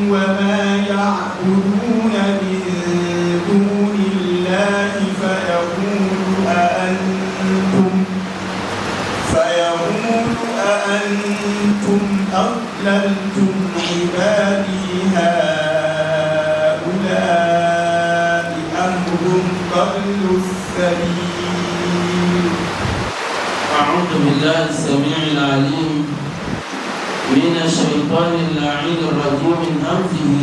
وما يعبدون من دون الله أأنتم أضللتم عبادي هؤلاء أم هم ضلوا السبيل. أعوذ بالله السميع العليم من الشيطان اللعين الرجيم من همزه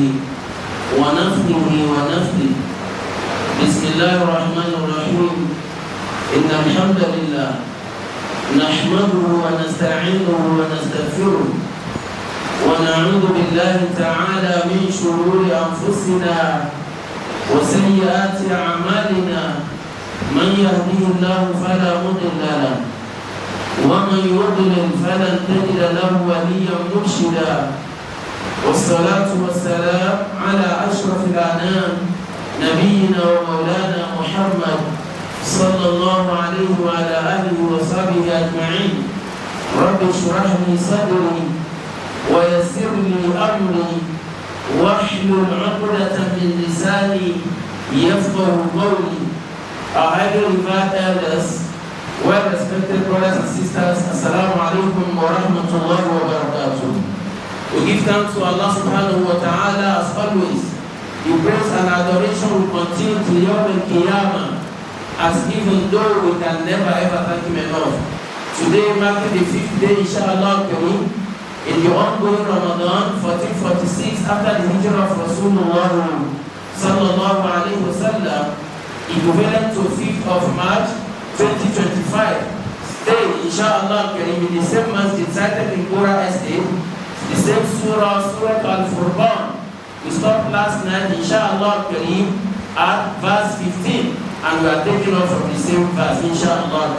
ونفخه ونفثه. بسم الله الرحمن الرحيم. إن الحمد لله نحمده ونستعينه ونستغفره ونعوذ بالله تعالى من شرور أنفسنا وسيئات أعمالنا. من يهده الله فلا مضل له ومن يضلل فلن تجد له وليا مرشدا. والصلاة والسلام على أشرف الأنام نبينا ومولانا محمد صلى الله عليه وعلى آله وصحبه أجمعين. رب اشرح لي صدري ويسر لي أمري واحلل عقدة من لساني يفقه قولي. Our highly revered elders, well-respected brothers and sisters, Assalamu alaikum wa rahmatullahi wa barakatuh. We give thanks to Allah subhanahu wa ta'ala as always. Your praise and adoration will continue to Yawm al-Qiyamah, as even though we can never ever thank Him enough. Today marking the 5th day, inshallah, in the ongoing Ramadan 1446 after the hijrah of Rasulullah sallallahu alayhi wa sallam, equivalent to 5th of March 2025. Stay, inshallah, in the same masjid cited in Gora Estate, the same surah Al-Furqan. We stopped last night, inshallah, at verse 15. And we are taking off from the same verse, inshallah.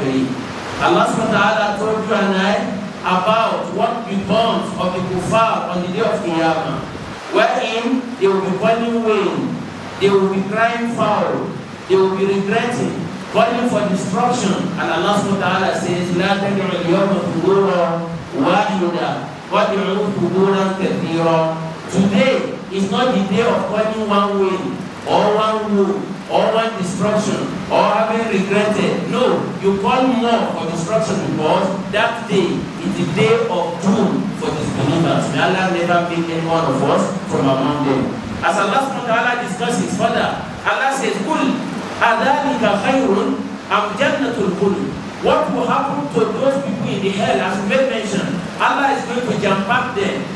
Allah subhanahu wa ta'ala told you and I about what becomes of the kuffar on the day of Qiyamah, wherein they will be calling wind, they will be crying foul, they will be regretting, calling for destruction. And Allah subhanahu wa ta'ala says, La tad'u al-yawma thuburan wahida wad'u thuburan kathira. Today is not the day of calling one wind or one woe or one destruction or having regretted. No, you call more for destruction because that day is the day of doom for disbelievers. May Allah never make any one of us from among them. As Allah subhanahu wa ta'ala discusses further, Allah says, Kul adhalika khayrun am jannatul khuld. What will happen to those people in the hell, as we made mention? Allah is going to jam-pack them.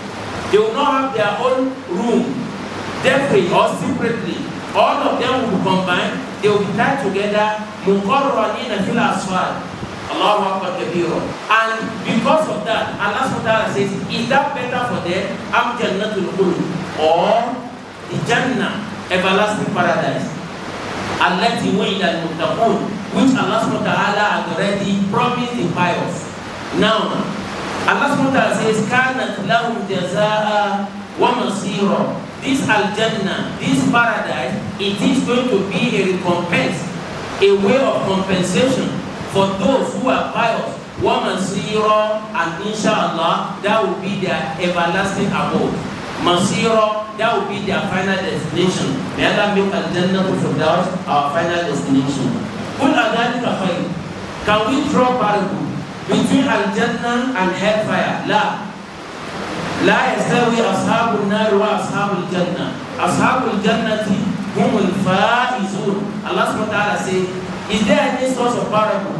They will not have their own room, separately or separately. All of them will be combined. They will be tied together. Muqarranina fil asfal. Allahu Akbar kabira. And because of that, Allah subhanahu wa ta'ala says, is that better for them? Am jannatul khuld, or the Jannah, everlasting paradise, allati wa'ida al-muttaqun, which Allah subhanahu wa ta'ala has already promised the pious. Now, Allah subhanahu wa ta'ala says, kanat lahum jazaa'a wa masira. This Al-Jannah, this paradise, it is going to be a recompense, a way of compensation for those who are pious. وَمَسِيرًا, and inshallah, that will be their everlasting abode. Masira, that will be their final destination. May Allah make Al-Jannah to Firdaus our final destination. قُلْ أَذَلِكَ خَيْرٌ. Can we draw parallel between Al-Jannah and hellfire? لا يستوي أصحاب النار وأصحاب الجنة. أصحاب الجنة هم الفائزون. Allah subhanahu wa ta'ala says, is there any source of parable,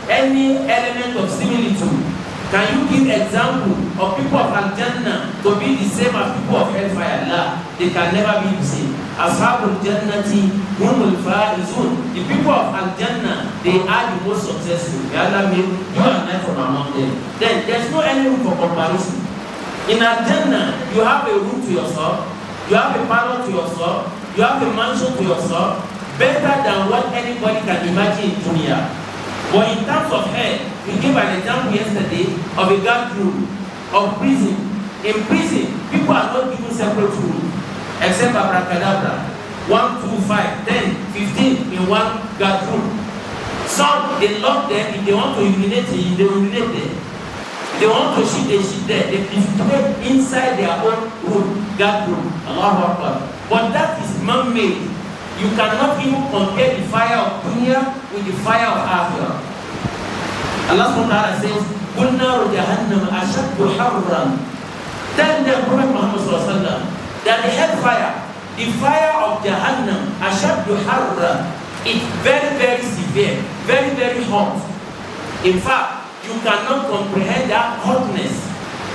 any element of similitude? Can you give example of people of Al-Jannah to be the same as people of hellfire? La, they can never be the same. أصحاب الجنة هم الفائزون. The people of Al-Jannah, they are the most successful. May Allah make you and I from among them. Then there's no any room for comparison. In Al-Jannah, you have a room to yourself, you have a parlor to yourself, you have a mansion to yourself, better than what anybody can imagine in dunya. But in terms of hell, we gave an example yesterday of a guard room, of prison. In prison, people are not given separate rooms, except abracadabra, 1, 2, 5, 10, 15 in one guard room. Some, they lock them. If they want to urinate, they urinate there. They want to shit, they shit there. They play inside their own room. that room. Allahu Akbar. But that is man-made. You cannot even compare the fire of dunya with the fire of akhirah. Allah subhanahu wa ta'ala says, قُلْ نَارُ جَهَنَّمَ أَشَدُّ حَرًّا. Tell the Prophet Muhammad sallallahu alaihi wasallam that the hellfire, the fire of Jahannam, أَشَدُّ حَرًّا, it's very, very severe, very, very hot. In fact, you cannot comprehend that hotness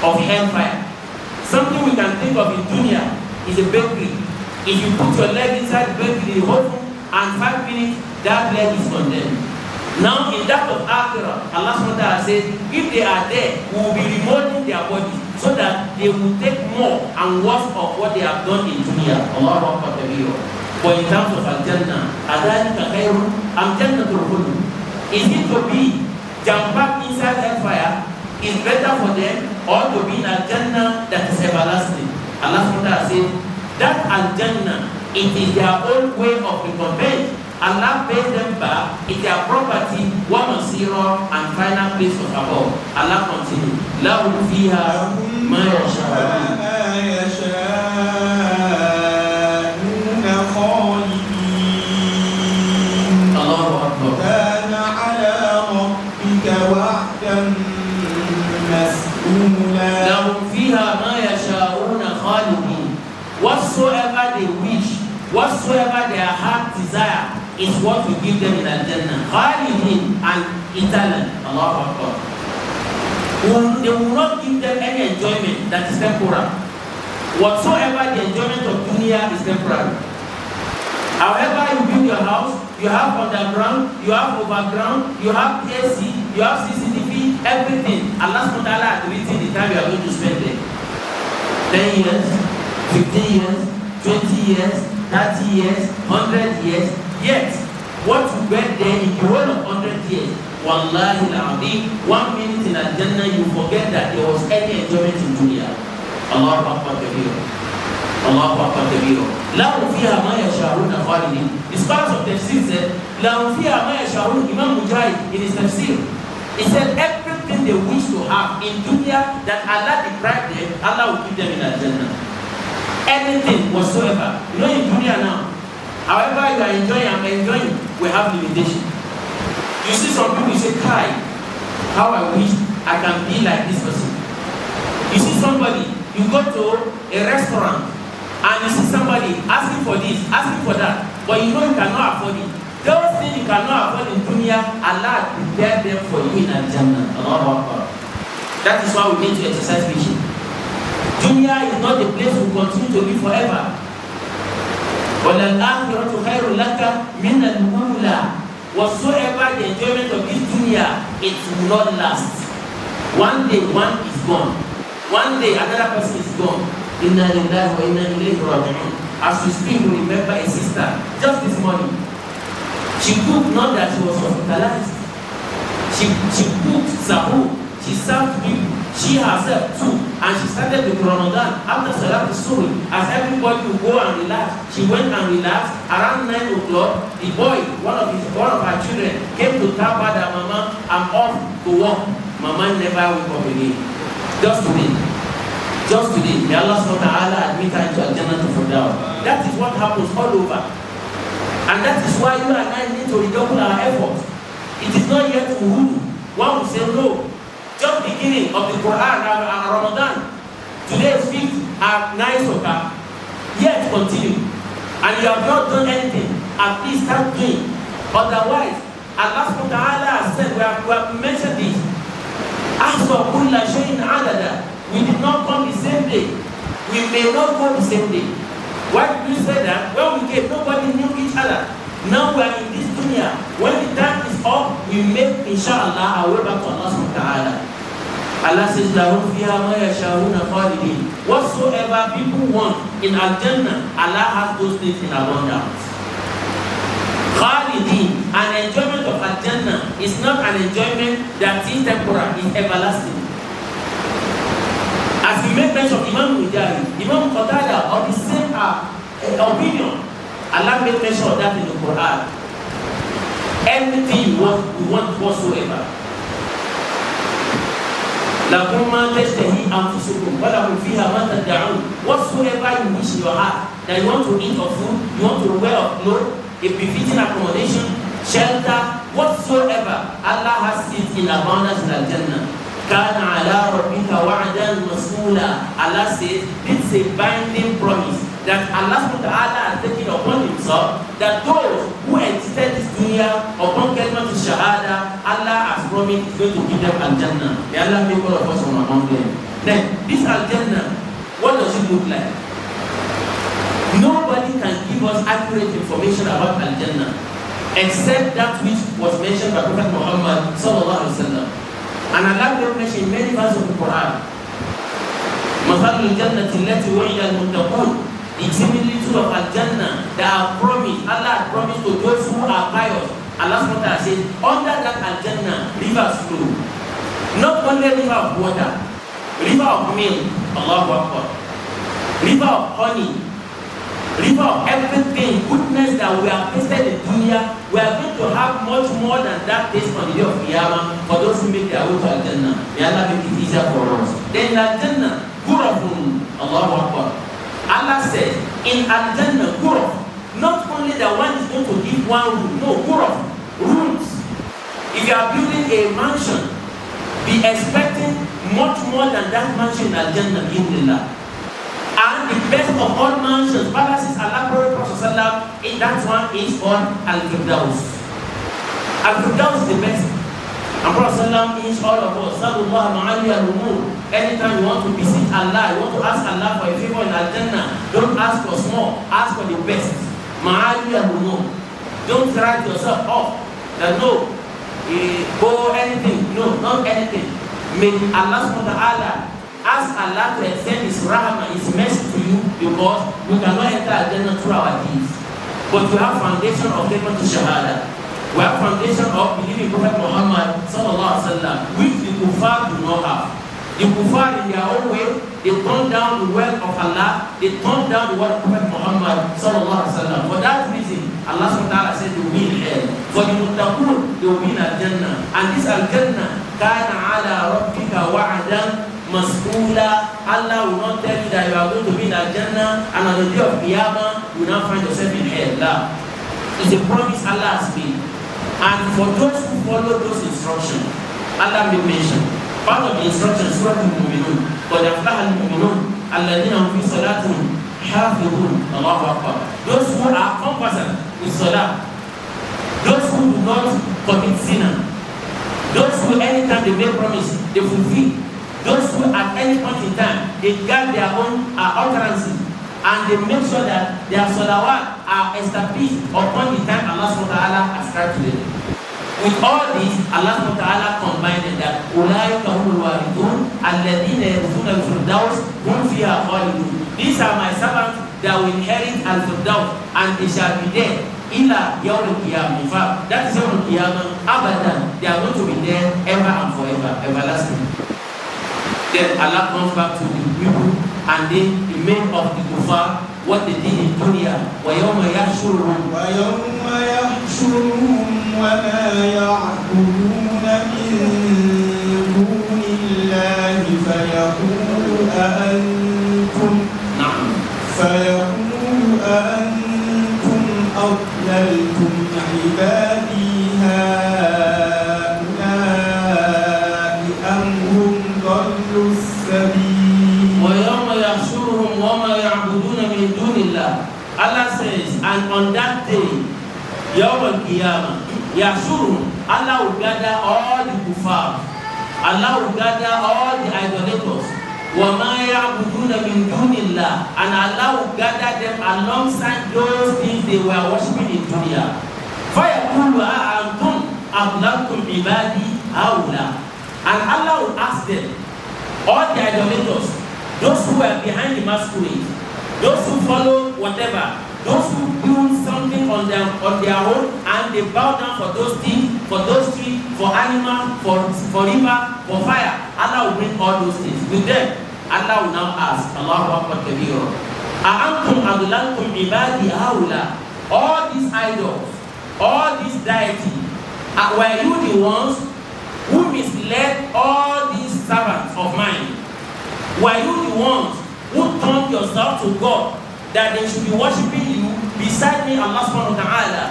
of hellfire. Something we can think of in dunya is a bakery. If you put your leg inside the bakery, the oven, and 5 minutes, that leg is condemned. Now, in that of Akhirah, Allah subhanahu wa ta'ala says, if they are there, we will be remolding their bodies so that they will take more and worse of what they have done in dunya. Allahu Akbar kabira. But in terms of Al-Jannah, adhalika khayrun am jannatul khuld. Is it to be jam-packed inside hellfire is better for them, or to be in Al-Jannah that is everlasting? Allah subhanahu wa ta'ala says, that Al-Jannah, it is their own way of recompense. Allah pays them back, it's their property, one of zero, and final place of above. Allah continues. لَهُمْ فِيهَا مَا يشاءون خالدين. Allahu Akbar. كان على ربك وعدا مسئولا. لَهُمْ فِيهَا مَا يَشَاءُونَ خَالِدِينَ. Whatsoever they wish, whatsoever their heart desire, is what we give them in Al-Jannah. Khalidin and eternal. Allahu Akbar. They will not give them any enjoyment that is temporal. Whatsoever the enjoyment of dunya is temporary. However you build your house, you have underground, you have overground, you have AC, you have CCTV, everything. Allah subhanahu wa ta'ala has written the time you are going to spend there. 10 years, 15 years, 20 years, 30 years, 100 years. Yet, what you get there in the whole of 100 years, wallahi al-azim, 1 minute in Al-Jannah, you forget that there was any enjoyment in dunya. Allahu Akbar kabira. Allahu Akbar kabira. لَهُمْ فِيهَا مَا يَشَاءُونَ خَالِدِينَ. The scholars of tafsir said, لَهُمْ فِيهَا مَا يَشَاءُونَ. Imam Mujahid in his tafsir, he said everything they wish to have in dunya that Allah deprived them, Allah will give them in Al-Jannah. Anything whatsoever. You know in dunya now, however you are enjoying, I'm enjoying, we have limitation. You see some people, you say, Kai, how I wish I can be like this person. You see somebody, you go to a restaurant and you see somebody asking for this, asking for that, but you know you cannot afford it. Those things you cannot afford in dunya, Allah prepared them for you in Al-Jannah. Allahu Akbar. That is why we need to exercise vision. Dunya is not a place we continue to live forever. وَلَلْآخِرَةُ خَيْرٌ لَكَ مِنَ الْأُولَى. Whatsoever the enjoyment of this dunya, it will not last. One day one is gone. One day another person is gone. Inna lillahi wa inna ilayhi raji'un. As we speak, we remember a sister just this morning. She cooked, not that she was hospitalized. She cooked sahur. She served people. She herself too. And she started with Ramadan after Salat al-Suhr. As everybody would go and relax, she went and relaxed. Around 9 o'clock, the boy, one of her children, came to tap her that Mama, I'm off to work. Mama never woke up again. Just today. Just today. May Allah subhanahu wa ta'ala admit her into Al-Jannah to Firdaus. That is what happens all over. And that is why you and I need to redouble our efforts. It is not yet Uhud. One will say no. Just beginning of the Quran and Ramadan. Today is 5th and 9th Sukkah. Yet continue. And you have not done anything. At least start doing. Otherwise, Allah subhanahu wa ta'ala has said, we have mentioned this. Ahsa kulla shay'in adada. We did not come the same day. We may not go the same day. Why did you say that? When we came, nobody knew each other. Now we are in this dunya. When the time is up, we make, inshallah, our way back to Allah subhanahu wa ta'ala. Allah says, لَهُمْ فِيهَا مَا يَشَاءُونَ خَالِدِينَ. Whatsoever people want in Al-Jannah, Allah has those things in abundance. Khalidin, an enjoyment of Al-Jannah is not an enjoyment that is temporal, it's everlasting. As we make mention of Imam Mujahid, Imam Qatada, of the same opinion, Allah made mention of that in the Quran. Everything we want whatsoever. لَكُمْ مَا تَشْتَهِي أَنفُسُكُمْ وَلَكُمْ فِيهَا مَا تَدَّعُونَ. Whatsoever you wish in your heart, that you want to eat of food, you want to wear of clothes, a befitting accommodation, shelter, whatsoever, Allah has it in abundance in Al-Jannah. كَانَ عَلَىٰ رَبِّكَ وَعْدًا مَسْئُولًا. Allah says, this is a binding promise that Allah SWT has taken upon himself, that those who existed this dunya upon Kalimat Shahada, Allah has promised is going to give them Al-Jannah. May Allah make all of us from among them. Then, this Al-Jannah, what does it look like? Nobody can give us accurate information about Al-Jannah except that which was mentioned by Prophet Muhammad sallallahu alaihi wasallam. And Allah will mention in many verses of the Quran. مَثَلُ الْجَنَّةِ الَّتِي وُعِدَ الْمُتَّقُونَ. The similitude of Al-Jannah that are promised, Allah has promised to those who are pious. Allah SWT says, under that Al-Jannah, rivers flow. Not only river of water, river of milk, Allahu Akbar, river of honey, river of everything, goodness that we have tasted in dunya. We are going to have much more than that taste on the day of Qiyamah for those who make their way to Al-Jannah. May Allah make it easier for us. Then Al-Jannah, Gurafun, Allahu Akbar. Allah says, in Al-Jannah, Guraf, not only that one is going to give one room, no, Guraf, rooms. If you are building a mansion, be expecting much more than that mansion in Al-Jannah, bi'idhnillah. And the best of all mansions, palaces, Allah Prophet in that one is on Al-Firdaus. Al-Firdaus is the best. And Prophet is all of us. Sallallahu ma'ali al-umur. Anytime you want to visit Allah, you want to ask Allah for a favor in Al-Jannah, don't ask for small, ask for the best. Ma'ali al-umur. Don't write yourself off. That no, go anything. No, not anything. May Allah SWT ask Allah to extend His rahmah, His mercy to you, because we cannot enter Al-Jannah through our deeds. But we have foundation of Kalimat Shahada. We have foundation of believing Prophet Muhammad sallallahu alaihi wasallam, which the kuffar do not have. The kuffar in their own way, they turn down the word of Allah, they turn down the word of Prophet Muhammad sallallahu alaihi wasallam. For that reason, Allah SWT said they will be in hell. For the muttaqun, they will be in Al-Jannah. And this Al-Jannah, kana ala rabbika wa'adan mas'ula. Allah will not tell you that you are going to be in Al-Jannah, and on the day of Qiyamah, you will not find yourself in hell. No. It's a promise Allah has made. And for those who follow those instructions, Allah will mention part of the instructions, Surah Al-Mu'minun. قَدْ أَفْلَحَ الْمُؤْمِنُونَ الَّذِينَ هُمْ فِي صَلَاتِهِمْ حَافِظُونَ. Allahu Akbar. Those who are conversant with Salah, those who do not commit sin, those who anytime they make promise, they fulfill, those who at any point in time, they guard their own utterances, and they make sure that their salawat are established upon the time Allah SWT ascribed to them. With all this, Allah SWT combined that أُولَٰئِكَ هُمُ الْوَارِثُونَ الَّذِينَ يَرِثُونَ الْفِرْدَوْسَ هُمْ فِيهَا خَالِدُونَ. These are my servants that will inherit Al-Firdaus, and they shall be there ila yawm al-qiyamah. In fact, that is yawm al-qiyamah, abadan. They are going to be there ever and forever, everlasting. Then Allah comes back to the people, and they remain of the kuffar what they did in dunya. وَيَوْمَ يَحْشُرُهُمْ وَمَا يَعْبُدُونَ مِن دُونِ اللَّهِ فَيَقُولُ أَأَنْتُمْ أَضْلَلْتُمْ عِبَادِي هَؤُلَاءِ أَمْ هُمْ ضَلُّوا السَّبِيلَ. وَيَوْمَ يَحْشُرُهُمْ وَمَا يَعْبُدُونَ مِن دُونِ اللَّهِ. Allah says, and on that day, Yawm al-Qiyamah, Yahshuruhum, Allah will gather all the kuffar, Allah will gather all the idolaters, وَمَا يَعْبُدُونَ مِن دُونِ اللَّهِ, and Allah will gather them alongside those things they were worshipping in dunya. فَيَقُولُ أَأَنْتُمْ أَضْلَلْتُمْ عِبَادِي هَؤُلَاءِ, and Allah will ask them, all the idolaters, those who were behind the masquerade, those who follow whatever, those who do something on their own, and they bow down for those things, for those trees, for animals, for river, for fire. Allah will bring all those things with them. Allah will now ask, Allahu Akbar kabira, أَأَنْتُمْ أَضْلَلْتُمْ عِبَادِي هَؤُلَاءِ, all these idols, all these deities, were you the ones who misled all these servants of mine, were you the ones who turned yourself to God that they should be worshiping you beside me, Allah subhanahu wa ta'ala?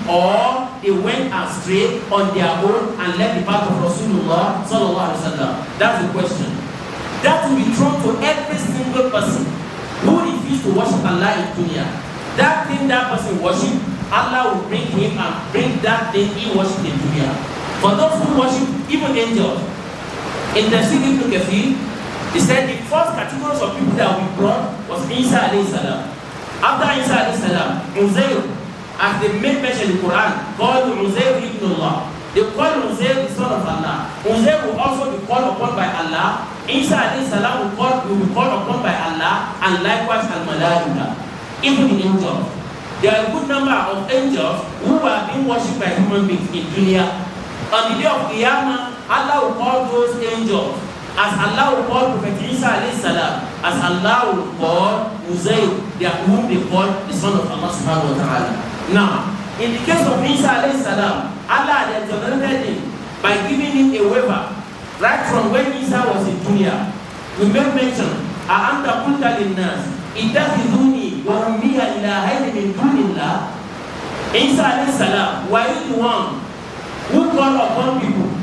Or they went astray on their own and left the path of Rasulullah sallallahu alaihi wasallam? That's the question. That will be thrown to every single person who refused to worship Allah in dunya. That thing that person worship, Allah will bring him and bring that thing he worshipped in dunya. For those who worship even angels, in the Ibn Kathir, he said the first categories of people that will be brought was Isa alayhi salam. After Isa alayhi salam, Uzair, as they made mention in the Quran, called Uzair ibn Allah. They call Uzair the son of Allah. Uzair will also be called upon by Allah. Isa alayhi salam will be called upon by Allah, and likewise al-Malaika, even the angels. There are a good number of angels who are being worshipped by human beings in dunya. On the day of Qiyamah, Allah will call those angels, as Allah will call Prophet Isa alayhi salam, as Allah will call Uzair, whom they call the son of Allah subhanahu wa ta'ala. Now, in the case of Isa alayhi salam, Allah had exonerated him by giving him a waiver right from when Isa was in dunya. We make mention, A'anta qulta linnas ittakhiduni wa ummiya ilahayni min dunillah. Isa alayhi salam, were you the one who called upon people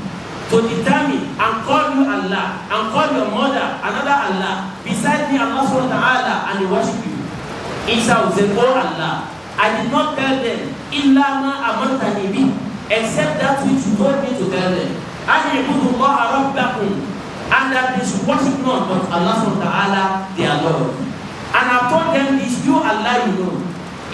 to determine and call you Allah and call your mother another Allah beside me, Allah subhanahu wa ta'ala, and they worship you? Isa will say, oh Allah, I did not tell them illa ma amartani bi, except that which you told me to tell them. An ibudullaha rabbakum, and that they should worship none but Allah subhanahu wa ta'ala, their Lord. And I told them this, you Allah you know.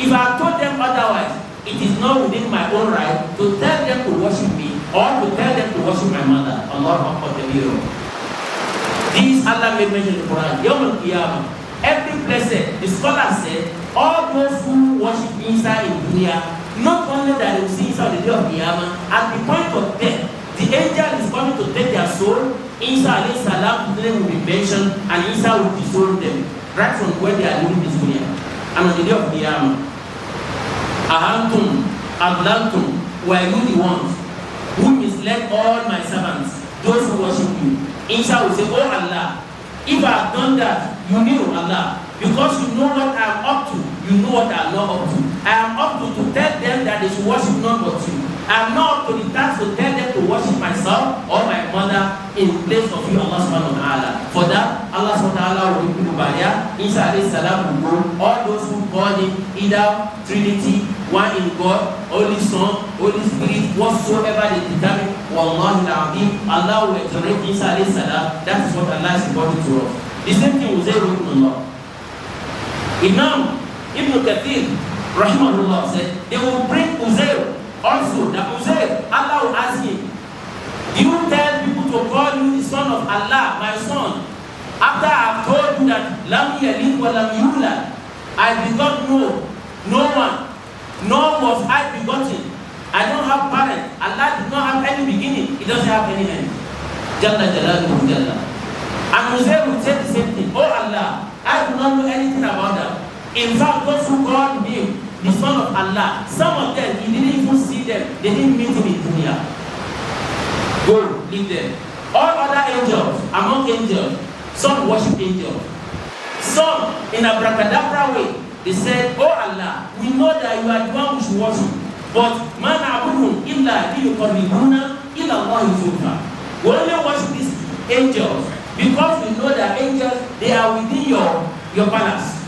If I told them otherwise, it is not within my own right to tell them to worship me or to tell them to worship my mother. Allahu Akbar Kabir. This Allah made mention in the Quran. Yawm al-Qiyamah, every blessed, the scholar said, all those who worship Isa in dunya, not only that they will see Isa on the day of Qiyamah, at the point of death, the angel is coming to take their soul. Isa alayhi salam will be mentioned, and Isa will disown them right from where they are living this dunya. And on the day of Qiyamah, Ahantum, Adlantum, were you the ones who misled all my servants, those who worship you? Isa will say, oh Allah, if I have done that, you knew Allah, because you know what I am up to, you know what I am not up to. I am up to tell them that they should worship none but you. I am not up to the task to tell them to worship myself or my mother in place of you, Allah subhanahu wa ta'ala. For that, Allah subhanahu wa ta'ala will be barrier. Isa alayhi salam will go. All those who call him either Trinity, one in God, Holy Son, Holy Spirit, whatsoever they determine, Wallahi al-Azim, Allah will exonerate Isa alayhi salam. That is what Allah is important to us. The same thing will say with Allah. Imam Ibn Kathir, rahimahullah, said, they will bring Uzair. Also, that Uzair, Allah will ask him, do you tell people to call you the son of Allah, my son, after I have told you that Lam Yalid wa Lam Yulad, I begot no one, nor was I begotten. I don't have parents. Allah did not have any beginning. He doesn't have any end. Jalla Jalaluhu Jalla. And Uzair will say the same thing. Oh Allah, I do not know anything about that. In fact, those who called him the son of Allah, some of them, he didn't even see them. They didn't meet him in dunya. Go, leave them. All other angels, among angels, some worship angels. Some, in a abracadabra way, they said, oh Allah, we know that you are the one we should worship. But, man abuhum illa liyuqarribuna ila Allahi zulfa. We only worship these angels because we know that angels, they are within your palace.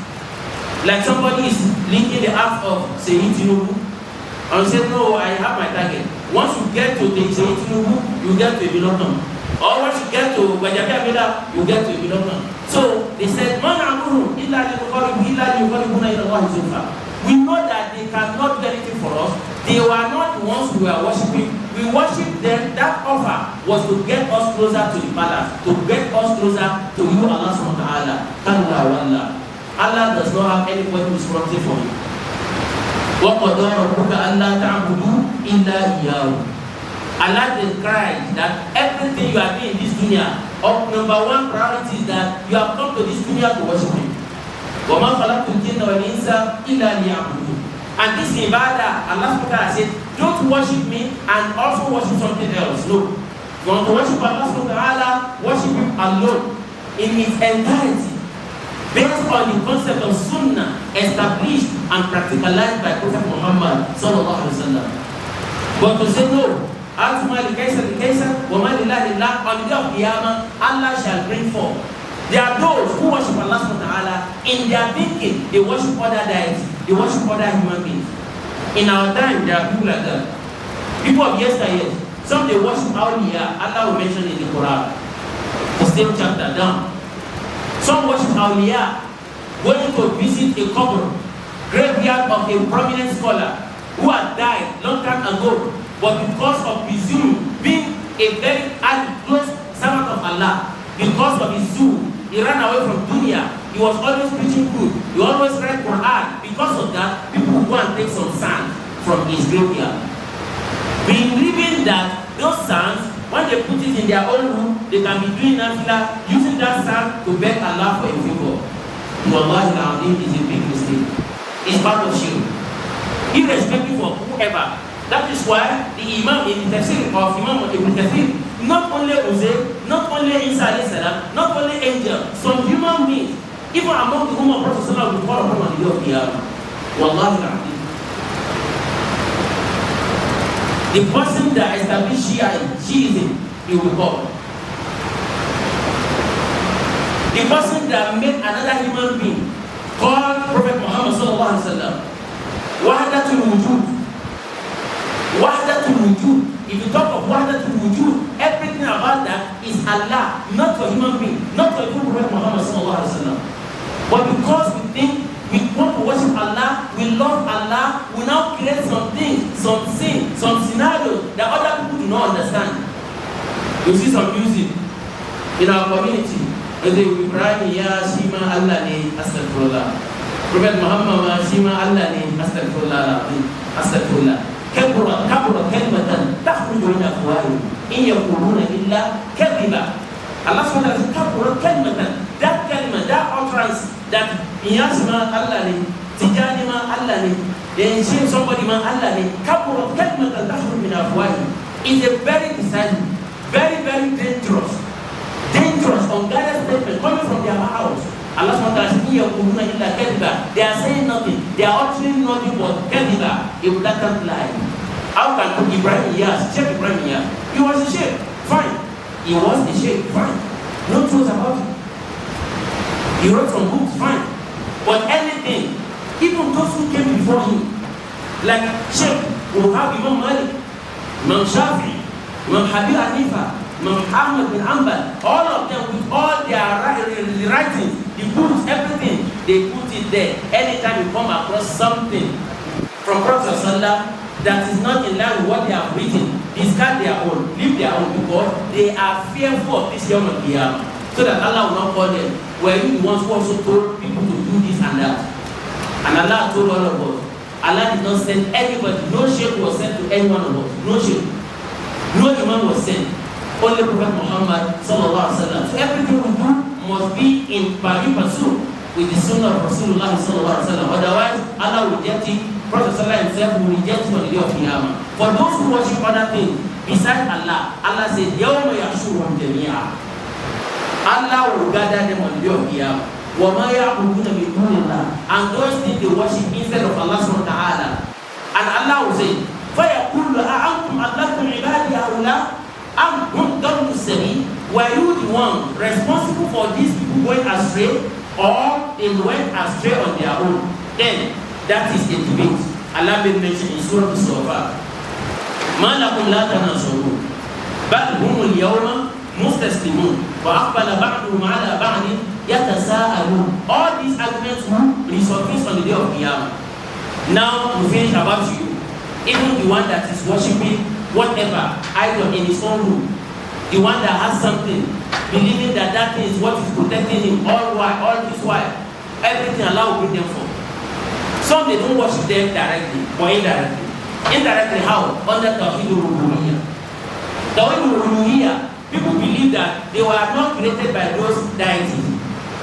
Like somebody is linking the act of Seyi Tinubu and say, no, I have my target. Once you get to the Seyi Tinubu, you get to a Bilokam. Or once you get to Wajabi Abida, you get to a Bilokam. So they said, Man amuru illa liyuqarribuna ila Allahi zulfa. We know that they cannot do anything for us. They were not the ones we were worshiping. We worship them. That offer was to get us closer to the palace, to get us closer to you, Allah subhanahu wa ta'ala. Kalla wallah. Allah does not have anybody who is responsible for you. وَقَضَى رَبُّكَ أَلَّا تَعْبُدُوا إِلَّا إِيَّاهُ. Allah describes that everything you are doing in this dunya, of number one priority is that you have come to this dunya to worship Him. وَمَا خَلَقْتُ الْجِنَّ وَالْإِنسَ إِلَّا لِيَعْبُدُونِ. And this ibadah, Allah said, don't worship me and also worship something else. No. If you want to worship Allah subhanahu wa ta'ala, worship Him alone in its entirety, based on the concept of Sunnah established and practicalized by Prophet Muhammad sallallahu alaihi wasallam. But to say no, Atuma al-Kaisar al-Kaisar, wa ma lillahi illallah, on the day of Qiyamah, Allah shall bring forth. There are those who worship Allah subhanahu wa ta'ala in their thinking, they worship other deities, they worship other human beings. In our time, there are people like that. People of yesteryear, some they worship awliya, Allah will mention in the Quran, the same chapter down. Some worship awliya, going to visit a couple, graveyard of a prominent scholar who had died long time ago, but because of presuming being a very close servant of Allah, because of his zuhd, he ran away from dunya. He was always preaching good. He always read Quran. Because of that, people would go and take some sand from his graveyard, believing that those sands, when they put it in their own room, they can be doing nafila, using that sand to beg Allah for a favor. Wallahi al-Azim is a big mistake. It's part of shirk, irrespective of whoever. That is why the Imam in the tafsir of Imam Ibn Kathir, not only Uzair, not only Isa alayhi salam, not only angel, some human beings, even among the Ummah Prophet sallallahu will call upon on the day of Qiyamah. Wallahi al-Azim. The person that established Shiism, he will call. The person that made another human being called Prophet Muhammad sallallahu alaihi wasallam, Wahdatul Wujud. Wahdatul Wujud. If you talk of Wahdatul Wujud, everything about that is Allah, not for human being, not for Prophet Muhammad sallallahu alaihi wasallam. But because we think we want to worship Allah, we love Allah, we now create some things, some sin, some scenarios that other people do not understand. You see some music in our community. They say, Ibrahim ya Shima Allah ni astaghfirullah. Prophet Muhammad Shima Allah ni astaghfirullah. Astaghfirullah. Kabura kalimatan takhruju min afwahihim in yaquluna illa kadhiba. Allah subhanahu wa ta'ala says, kabura kalimatan. That kalima, that utterance, that Iyasma Allah ni, Tijani ma Allah ni, then somebody ma Allah ni, kabura kalimatan takhruju min afwahihim, is a very decisive, very, very dangerous, unguided statement coming from their mouths. Allah subhanahu wa ta'ala, they are saying nothing, they are uttering nothing but kadhiba, a blatant lie. How can Ibrahim Iyas, Sheikh Ibrahim Iyas, he was a sheikh, fine. He was a sheikh, fine. No truth about it. He wrote some books, fine. But anything, even those who came before him, like Sheikh, who have Imam Malik, Imam Shafi, Imam Habib Hanifa, Imam Ahmad bin Hanbal, all of them with all their writings, the books, everything, they put it there. Anytime you come across something from Prophet Sallallahu that is not in line with what they have written, discard their own, leave their own, because they are fearful of this Yawm al-Qiyamah, so that Allah will not call them. Were you the ones who also told people to do this and that? And Allah told all of us, Allah did not send anybody, no sheikh was sent to any one of us, no sheikh, no imam was sent. Only Prophet Muhammad sallallahu alaihi wasallam. So everything we do must be in pari passu with the sunnah of Rasulullah sallallahu alaihi wasallam. Otherwise, Allah will reject it. Prophet sallallahu himself will reject it on the day of Qiyamah. For those who worship other things besides Allah, Allah says, "Yawma yahshuruhum jami'a." Allah will gather them on the day of Qiyamah. وَمَا يَعْبُدُونَ مِن دُونِ اللَّهِ. And those things they worship instead of Allah subhanahu wa ta'ala. And Allah will say, فَيَقُولُ أَأَنْتُمْ أَضْلَلْتُمْ عِبَادِي هَؤُلَاءِ أَمْ هُمْ ضَلُّوا السَّبِيلَ. Were you the one responsible for these people going astray, or they went astray on their own? Then that is a debate. Allah will mention in Surah Al-Safa, مَا لَكُمْ لَا تَنَاصَرُونَ بَلْ هُمُ الْيَوْمَ مُسْتَسْلِمُونَ وَأَقْبَلَ بَعْضُهُمْ عَلَى بَعْضٍ يَتَسَاءَلُونَ. All these arguments will resurface on the day of Qiyamah. Now we finish about you. Even the one that is worshiping whatever idol in his own room, the one that has something, believing that that thing is what is protecting him, all this while, everything Allah will bring them for. Some they don't worship them directly or indirectly. Indirectly how? Under Tawhid al-Rububiyyah. Tawhid al-Rububiyyah, people believe that they were not created by those deities.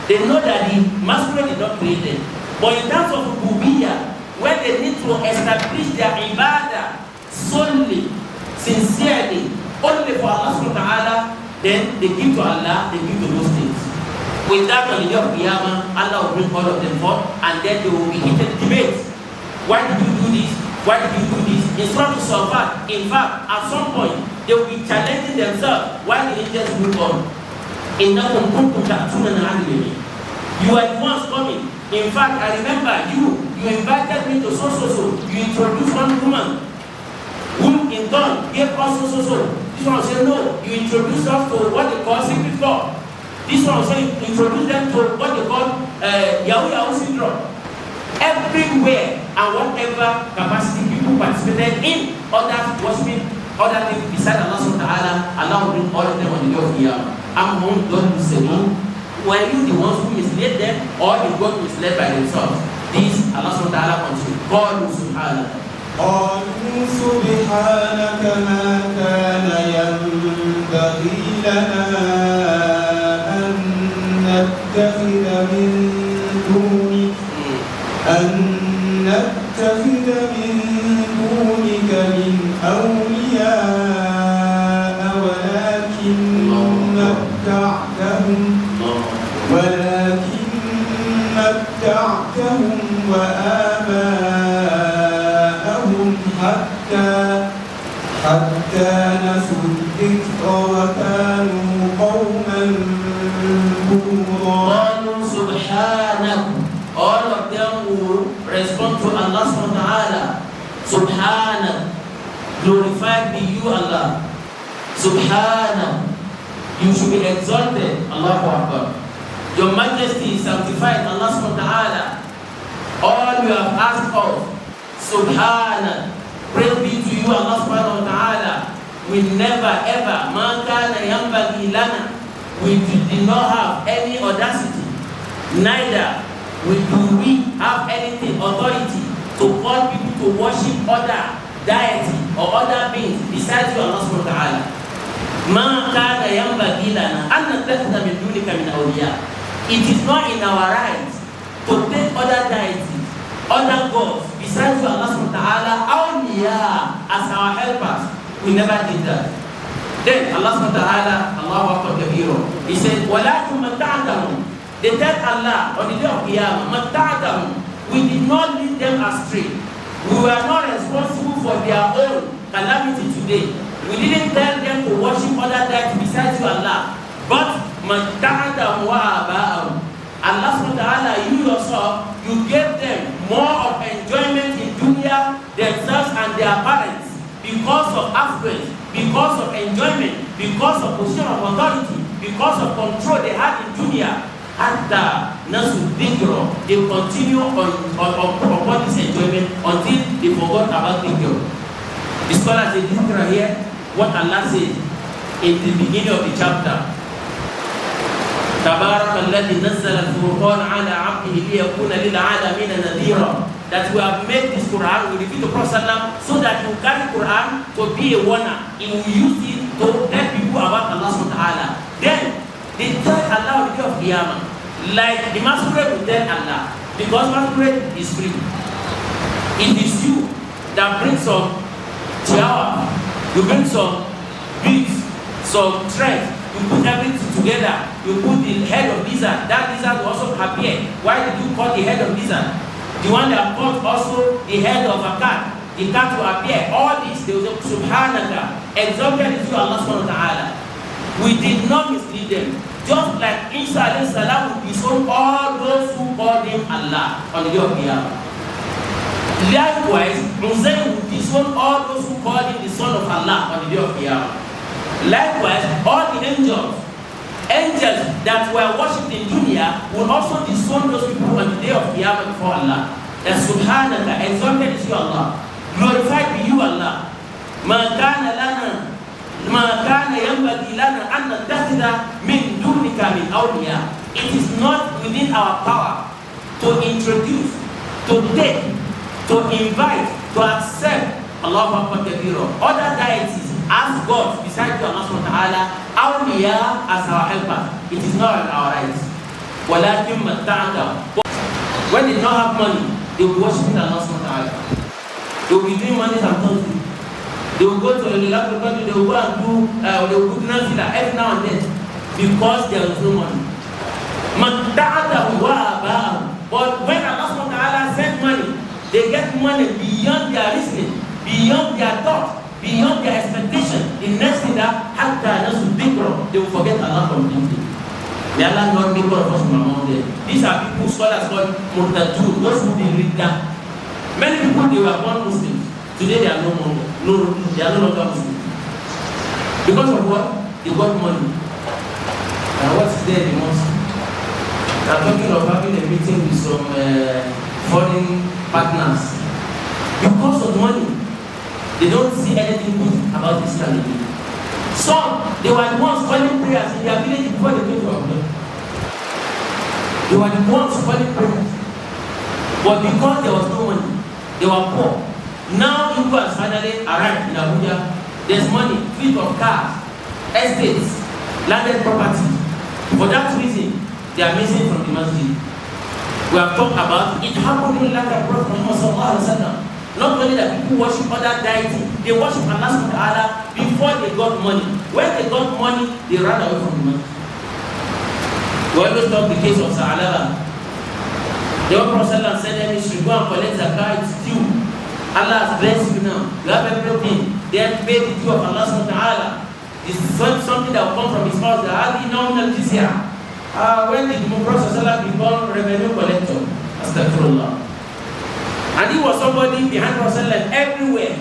They know that the masculine is not created. But in terms of Rububiyyah, where they need to establish their ibadah solely, sincerely, only for Allah subhanahu wa ta'ala, then they give to Allah, they give to those things. With that, on the day of Qiyamah, Allah will bring all of them forth, and then they will be heated debates. Why did you do this? Why did you do this? In Surah Al-Safat, in fact, at some point, they will be challenging themselves. Why did it just move on? إِنَّكُمْ كُنْتُمْ تَأْتُونَنَا عَنِ الْيَمِينِ. You are the ones coming. In fact, I remember you invited me to so. You introduced one woman who in turn gave us so. This one said no. You introduced us to what they call secret law. This one said introduce them to what they call Yahoo syndrome. Everywhere and whatever capacity people participated in other worshiping other things besides Allah subhanahu wa ta'ala, Allah will bring all of them on the day of Qiyamah. Among those who say no, were you the ones who misled them or you got misled by themselves? This Allah subhanahu wa ta'ala continues. قالوا سبحانك قالوا سبحانك ما كان ينبغي لنا أن نتخذ من دونك من أولياء ولكن متعتهم وآباءهم حتى نسوا الذكر وكانوا قوما بورا. قالوا سبحانك. All of them will respond to Allah subhanahu wa ta'ala. Subhana, glorified be you Allah. Subhana, you should be exalted. Allahu Akbar. Your majesty is sanctified. Allah subhanahu wa ta'ala. All you have asked of. Subhana, praise be to you Allah subhanahu wa ta'ala. We never ever, ma kana yanbaghi lana. We did not have any audacity. Neither do we have anything, authority to call people to worship other deity or other beings besides you Allah subhanahu wa ta'ala. Ma kana yanbaghi lana an nattakhidha min dunika min awliya. It is not in our rights to take other deities, other gods besides you Allah subhanahu wa ta'ala, awliya, as our helpers. We never did that. Then Allah subhanahu wa ta'ala, Allahu Akbar kabira, He said, وَلَكُمْ مَتَّعْتَهُمْ. They tell Allah on the day of Qiyamah, مَتَّعْتَهُمْ. We did not lead them astray. We were not responsible for their own calamity today. We didn't tell them to worship other deities besides you Allah. But مَتَّعْتَهُمْ وَآبَاءَهُمْ. Allah subhanahu wa ta'ala, you yourself, you gave them more of enjoyment in dunya, themselves and their parents, because of affluence, because of enjoyment, because of position of authority, because of control they had in dunya. Hatta nasu dhikra, they continue upon this enjoyment until they forgot about dhikr. The scholar says dhikra here, what Allah says in the beginning of the chapter. تبارك الذي نزل الفرقان على عبده ليكون للعالمين نذيرا. That we have made this Quran, we repeat the Prophet so that you carry Quran to be a warner. He will use it to tell people about Allah subhanahu wa ta'ala. Then they tell Allah on the day of Qiyamah, like the masquerade will tell Allah, because masquerade is free. It is you that brings some tiara, you bring some beads, some thread, you put everything together, you put the head of lizard, that lizard will also appear. Why did you cut the head of lizard? The one that cut also the head of a cat, the cat will appear. All this, they will say, Subhanaka, exalted is you Allah subhanahu wa ta'ala. We did not mislead them. Just like Isa alayhi salam would disown all those who called him Allah on the day of Qiyamah. Likewise, Uzair would disown all those who called him the son of Allah on the day of Qiyamah. Likewise, all the angels that were worshipped in dunya will also disown those people on the day of Qiyamah before Allah. That Subhanaka, exalted is you Allah, glorified be you Allah. Ma kana yanbaghi lana an nattakhidha min dunika min awliya. It is not within our power to introduce, to take, to invite, to accept Allahu Akbar kabira, other deities as gods besides Allah subhanahu wa ta'ala, awliya as our helper. It is not in our rights. وَلَكِنْ مَتَّعْتَهُمْ. When they don't have money, they will worship Allah subhanahu wa ta'ala. They will be doing money and Thursday. They will go to the Islamic country, they will go and do, they will do nafila every now and then because there is no money. But when Allah subhanahu wa ta'ala sends money, they get money beyond their reasoning, beyond their thought, beyond their expectation. The next thing that they will forget Allah completely. May Allah not make all of us from among them. These are people, scholars called Murtadun, those who didn't read that. Many people, they were born Muslims. Today they are no longer Muslims. Because of what? They got money. And what's there the most? I'm talking of having a meeting with some foreign partners. Because of money, they don't see anything good about Islam. Some, they were the ones calling prayers in their village before they came to our village. They were the ones calling prayers. But because there was no money, they were poor. Now India has finally arrived in Abuja. There's money, fleet of cars, estates, landed property. For that reason, they are missing from the masjid. We have talked about it happened in like a Prophet Muhammad sallallahu alaihi wasallam. Not only that people worship other deities, they worship Allah subhanahu wa ta'ala before they got money. When they got money, they ran away from the masjid. We always talk the case of Sa'alaba. The Prophet said that you should go and collect zakat, it's due. Allah has blessed you now. You have everything. Then pay the due of Allah subhanahu wa ta'ala. This is something that will come from his mouth. When did the Prophet become revenue collector? Astaghfirullah. And he was somebody behind Prophet everywhere.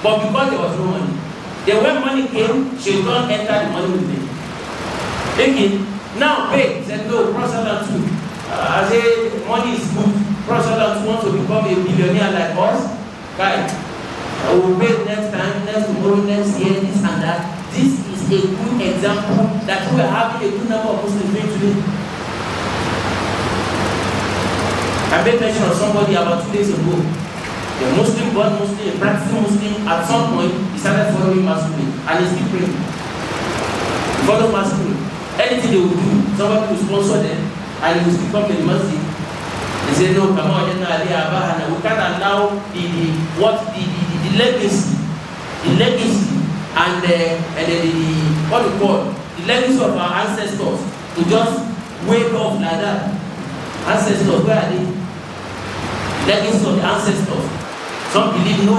But because there was no money. Then when money came, Shaitan entered the money with him. Thinking, now pay. He said, no, Prophet too. I said, money is good. Prophet wants to become a billionaire like us. Guys, I will pay next time, next tomorrow, next year, this and that. This is a good example that we are having a good number of Muslims doing today. I made mention of somebody about 2 days ago. A Muslim, born Muslim, a practicing Muslim, at some point, he started following masculine and he's still praying. He follows masculine. Anything they will do, somebody will sponsor them and he will still come to the masjid. They say, no, come on, we can't allow the legacy. The legacy and what we call the legacy of our ancestors to just wave off like that. Ancestors, where are they? Legacy of the ancestors. Some believe no,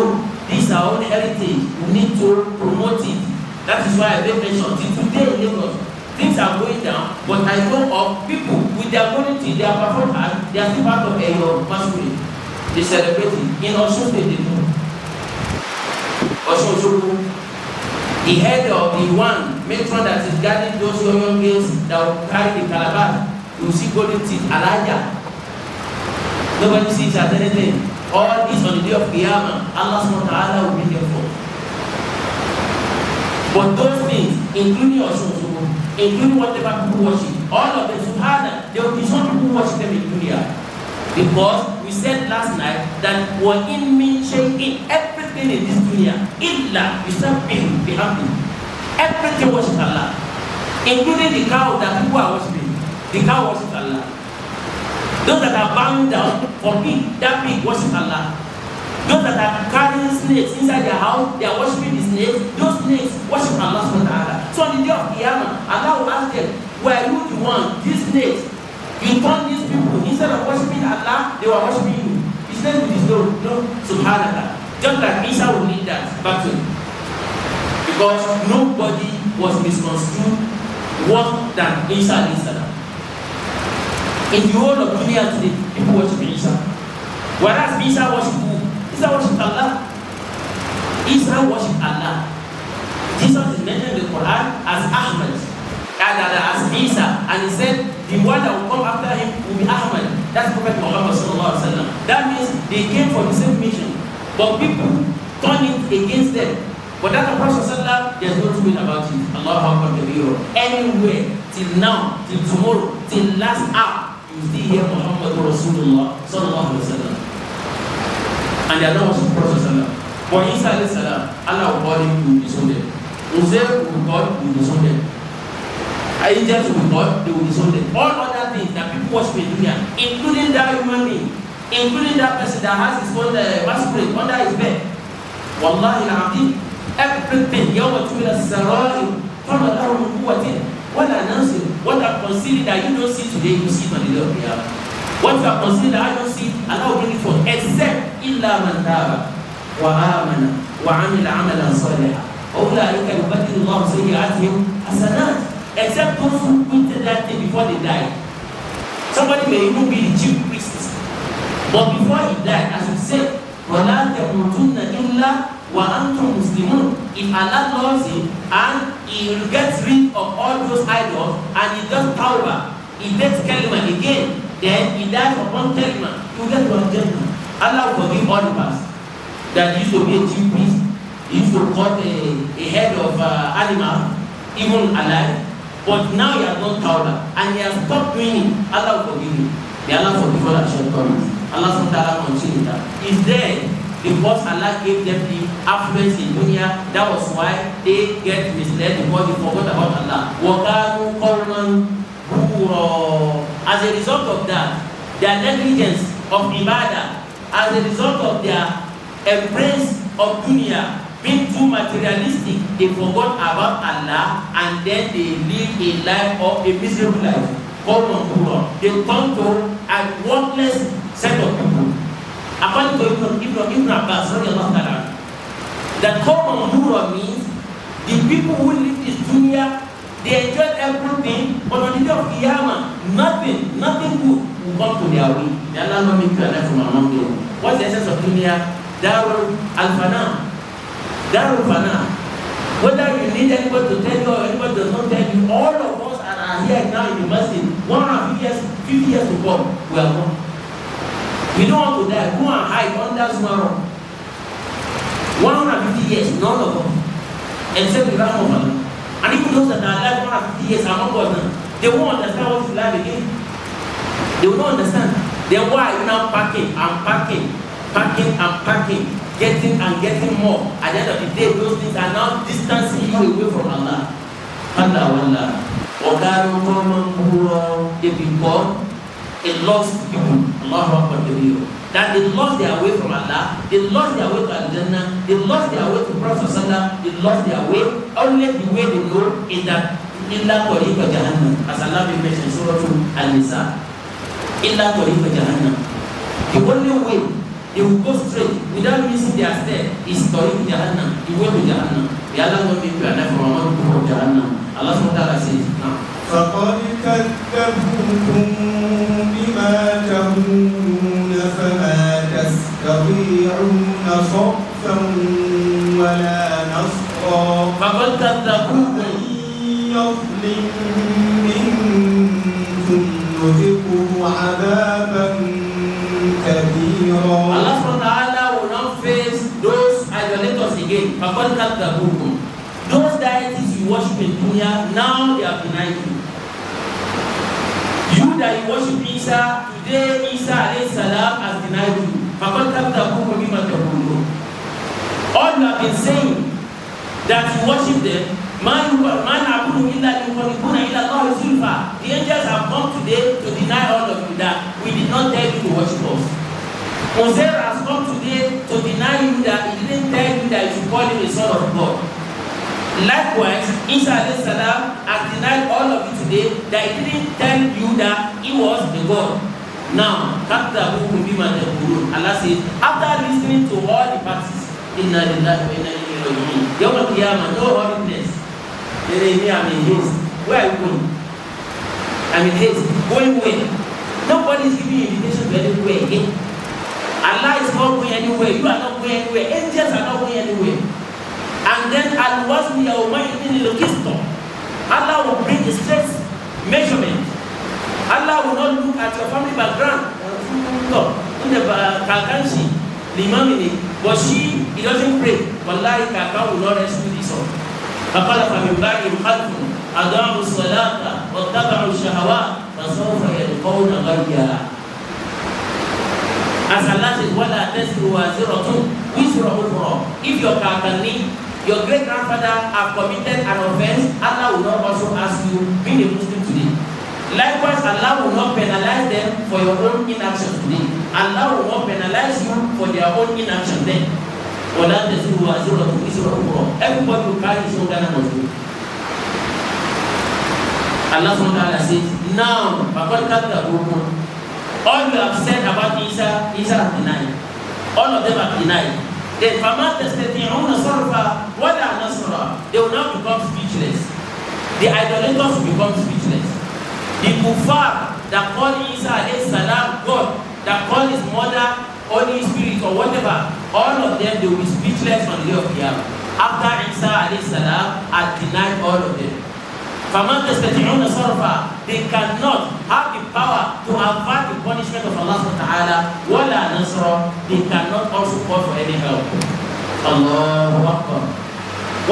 these are only heritage. We need to promote it. That is why I made mention today in Lagos. Things are going down, but I know of people with their quality, their performance, they are still part of a masquerade. They celebrate it. In Osun State, they do. Osun, the head of the one matron that is guarding those young girls that will carry the calabash, you will see golden teeth, Elijah. Nobody sees as anything. All this on the day of Qiyamah, Allah subhanahu wa ta'ala will be there for. But those things, including Osun, including whatever people worship, all of them, subhanallah, there will be some people who worship them in dunya. Because we said last night that وَإِن مِّن شَيْءٍ, everything in this dunya, إِلَّا يُسَبِّحُ بِحَمْدِهِ, everything worships Allah, including the cow that people are worshiping. The cow worships Allah. Those that are bowing down for pig, that pig worships Allah. Those that are carrying snakes inside their house, they are worshiping the snakes. Those snakes worship Allah subhanahu wa ta'ala. So on the day of Qiyamah, Allah will ask them, were you the one, these snakes? You turn these people, instead of worshiping Allah, they were worshiping you. His name is no, subhanallah. Just like Isa will need that back to him. Because nobody was misconstrued worse than Isa alayhi salam. In the whole of dunya today, people worship Isa. Whereas Isa worship who? Isa worship Allah. Isa worship Allah. Jesus is mentioned in the Quran as Ahmad, as Isa, and he said the one that will come after him will be Ahmad. That's Prophet Muhammad sallallahu alaihi wasallam. That means they came for the same mission, but people turned it against them. But that the Prophet sallallahu, there's no truth about it. Allahu Akbar kabira. Anywhere till now, till tomorrow, till last hour, you still hear Muhammad Rasulullah sallallahu alaihi wasallam. And they are not worshiping Prophet sallallahu. For Isa alayhi salam, Allah will call him to disown them. Uzair will call, will disown them. Angels will call, they will disown them. All other things that people worship in dunya, including that human being, including that person that has his own masquerade under his bed. Wallahi al-Azim, everything. يَوْمَ تُبْلَى السَّرَائِرُ فَمَا لَهُ مِنْ قُوَّةٍ وَلَا نَاصِرٍ. What I've concealed that you don't see today, you see on the day of Qiyamah. What you have concealed that I don't see, Allah will bring it forth. Except إِلَّا مَنْ تَابَ وَآمَنَ وَعَمِلَ عَمَلًا صَالِحًا أُولَٰئِكَ يُبَدِّلُ اللَّهُ سَيِّئَاتِهِمْ حَسَنَاتٍ. Except those who quitted that thing before they died. Somebody may even be the chief priest, but before he died, as we said, وَلَا تَمُوتُنَّ إِلَّا وَأَنْتُمْ مُسْلِمُونَ. If Allah loves him and he gets rid of all those idols and he does tawbah, he takes kalima again, then he dies upon kalima, he will get to Jannah. Allah will forgive all the past. That he used to be a chief priest, he used to cut a head of animal, even alive. But now he has done tawbah and he has stopped doing it. Allah will forgive him. May Allah forgive all our shortcomings. Allah subhanahu continue that. He's there because Allah gave them the affluence in dunya. That was why they get misled because they forgot about Allah. وَكَانُوا قَوْمًا بُورًا. As a result of that, their negligence of ibadah, as a result of their embrace of dunya, being too materialistic, they forgot about Allah and then they live a life of a miserable life. They turn to a worthless set of people. According to Ibn Abbas, that Qawman Hura means the people who live this dunya, they enjoy everything, but on the day of Qiyamah, nothing good will come to their way. May Allah not make you alive from among them. What's the essence of dunya? Darul al-Fana. Darul Fana. Whether you need anybody to tell you or anybody does not tell you, all of us are here now in the masjid. 50 years to come, we are gone. We don't want to die. Go and hide under Sumarok. 150 years, none of us. Except the Ram of Allah. And even those that are alive 150 years among us now, they won't understand what is life again. They will not understand. Then why are you now packing and packing, getting more? At the end of the day, those things are now distancing you away from Allah. Allah. They become a lost people. That they lost their way from Allah, they lost their way to Al-Jannah, they lost their way to Prophet Sallallahu, they lost their way. Only the way they know is that Illa Tariqa Jahannam, as Allah mentioned in Surah Al-Nisa. Illa Tariqa Jahannam. The only way they will go straight without missing their step is Tariqa Jahannam, the way to Jahannam. May Allah not make you alive from among the people of Jahannam. Allah SWT says now. فقد كذبوكم بما تهون فما تستطيعون صرفا ولا نصرا فقد كذبوكم يظلم منكم نذقه عذابا كبيرا. Allah SWT will not face those idolaters again. فقد كذبوكم. Those deities you worship in dunya, now they have denied you. You that you worship Isa, today Isa alayhi salam has denied you. All you have been saying that you worship them, the angels have come today to deny all of you that we did not tell you to worship us. Uzair has come today to deny you that he didn't tell you that you should call him a son of God. Likewise, Isa alayhi salam has denied all of you today that he didn't tell you that he was the God. Now, Allah says, after listening to all the parties, Inna lillahi wa inna ilayhi raji'un. Yawm al-Qiyamah, no hardness. I'm in haste. Where are you going? I'm in haste. Going where? Nobody is giving you invitation to anywhere again. Allah is not going anywhere. You are not going anywhere. Angels are not going anywhere. And then Al-Wazn Yawmaidin al-Qist. Allah will bring a straight measurement. Allah will not look at your family background. But he doesn't pray. Wallahi, Kaka will not rescue this one. فقال فمن بعدهم خلف أضاعوا الصلاة واتبعوا الشهوات فسوف يلقون غيا. As Allah says, ولا تزر وازرة وزر أخرى. If your kakani, your great grandfather have committed an offense, Allah will not also ask you, being a Muslim today. Likewise, Allah will not penalize them for your own inaction today. Allah will not penalize you for their own inaction then. وَلَا تَزِرُ وَازِرَةٌ وِزْرَ أُخْرَى. Everybody will carry his own Ghana must do. Allah subhanahu wa ta'ala says, now, all you have said about Isa has denied. All of them have denied. Then فَمَا تَسْتَطِيعُونَ صَرْفًا وَلَا نَصْرًا. They will now become speechless. The idolaters will become speechless. The kuffar that call Isa alayhi salam God, that call his mother Holy Spirit or whatever, all of them, they will be speechless on the day of Qiyamah. After Isa alayhi salam had denied all of them. فَمَا تَسْتَطِيعُونَ صَرْفًا. They cannot have the power to avert the punishment of Allah subhanahu wa ta'ala. وَلَا نَصْرًا. They cannot also call for any help. Allahu Akbar.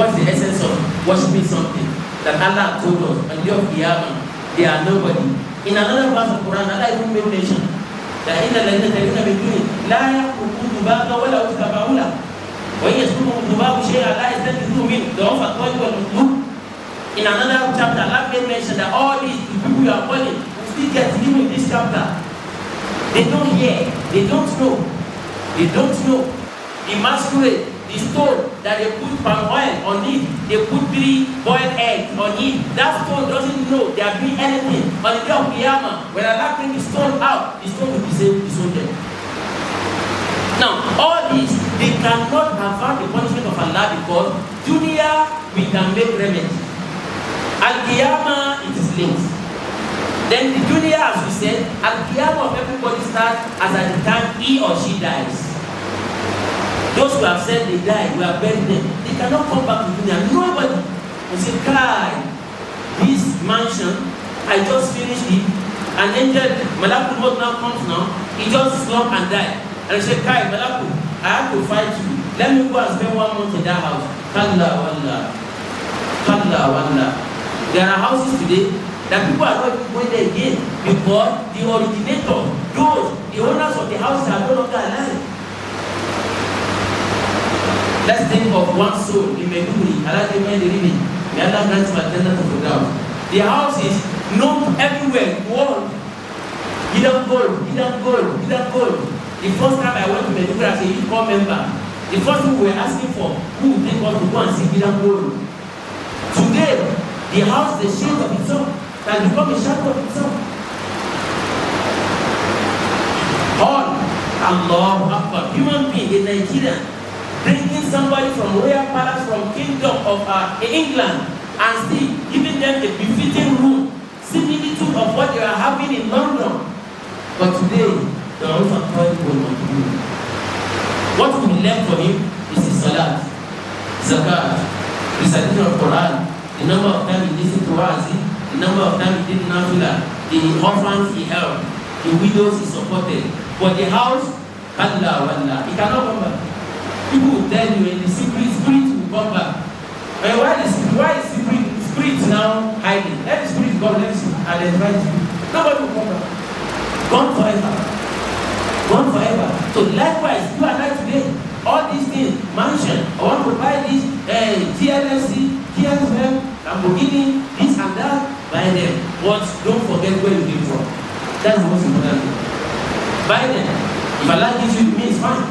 What's the essence of worshiping something that Allah told us on the day of Qiyamah? They are nobody. In another verse of Quran, Allah even made mention that إِنَّ الَّذِينَ تَدْعُونَ مِن دُونِهِ لَا يَخْلُقُونَ ذُبَابًا وَلَا يَتَفَعَّلُونَ وَإِنْ يَسْلُبْهُمُ الذُّبَابُ شَيْئًا لَا يَسْتَنقِذُوهُ مِنْهُ ضَعُفَ الطَّالِبِ وَالْمَطْلُوبِ. In another chapter, Allah made mention that all these people you are calling will still get living in this chapter. They don't hear, they don't know, they don't know. The masquerade, the stone that they put palm oil on it, they put 3 boiled eggs on it. That stone doesn't know they are doing anything. On the day of Qiyamah, when Allah brings the stone out, the stone will disown them. Now, all this, they cannot avert the punishment of Allah because dunya, we can make remedy. Al-Qiyamah, it is linked. Then the dunya, as we said, Al-Qiyamah of everybody starts as at the time he or she dies. Those who have said they died, we have buried them. They cannot come back to dunya. Nobody will say, Kai, this mansion, I just finished it. An angel, Malakul Maut now comes now, he just slumped and died. And he said, Kai, Malakul, I have to fight you. Let me go and spend 1 month in that house. Kalla wallah. Kalla wallah. There are houses today that people are not going there again because the originator, the owners of the houses are no longer alive. Let's think of one soul in Maiduguri, Allah gave me the living. May Allah grant my tender to down. The house is known everywhere, world. Hidden gold, hidden gold, hidden gold. The first time I went to Maiduguri as a youth corps member, the first thing we were asking for, who would take us to go and see hidden gold? Today, the house, the shape of itself, can become a shadow of itself. All Allahu Akbar, human being in Nigeria, bringing somebody from royal palace, from kingdom of England, and still giving them a befitting room, similitude of what they are having in London. But today, the Rose of God will not do. What will be left for him is his salat, zakat, recitation of Quran, the number of times he listened to Wazi, the number of times he did nafila, the orphans he helped, the widows he supported. But the house, kalla wallah, he cannot come back. People will tell you, and the spirit will come back. And why is spirit now hiding? Let the spirit go, let us identify the spirit. Nobody will come back. Gone forever. Gone forever. So likewise, you and I today, all these things, mansion, I want to buy this, GLSC, GSM, Lamborghini, this and that, buy them. But don't forget where you came from. That's the most important thing. Buy them. If Allah gives you the means, fine.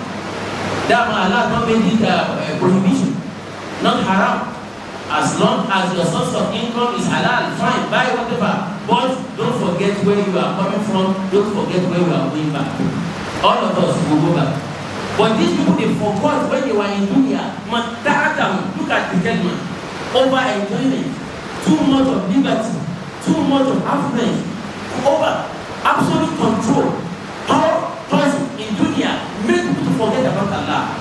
That Allah not made it prohibition, not haram. As long as your source of income is halal, fine, buy whatever. But don't forget where you are coming from. Don't forget where you are going back. All of us will go back. But these people, they forgot when they were in dunya. Look at the judgment. Over enjoyment, too much of liberty, too much of affluence, over absolute control, power, poison in dunya, make people to forget about Allah.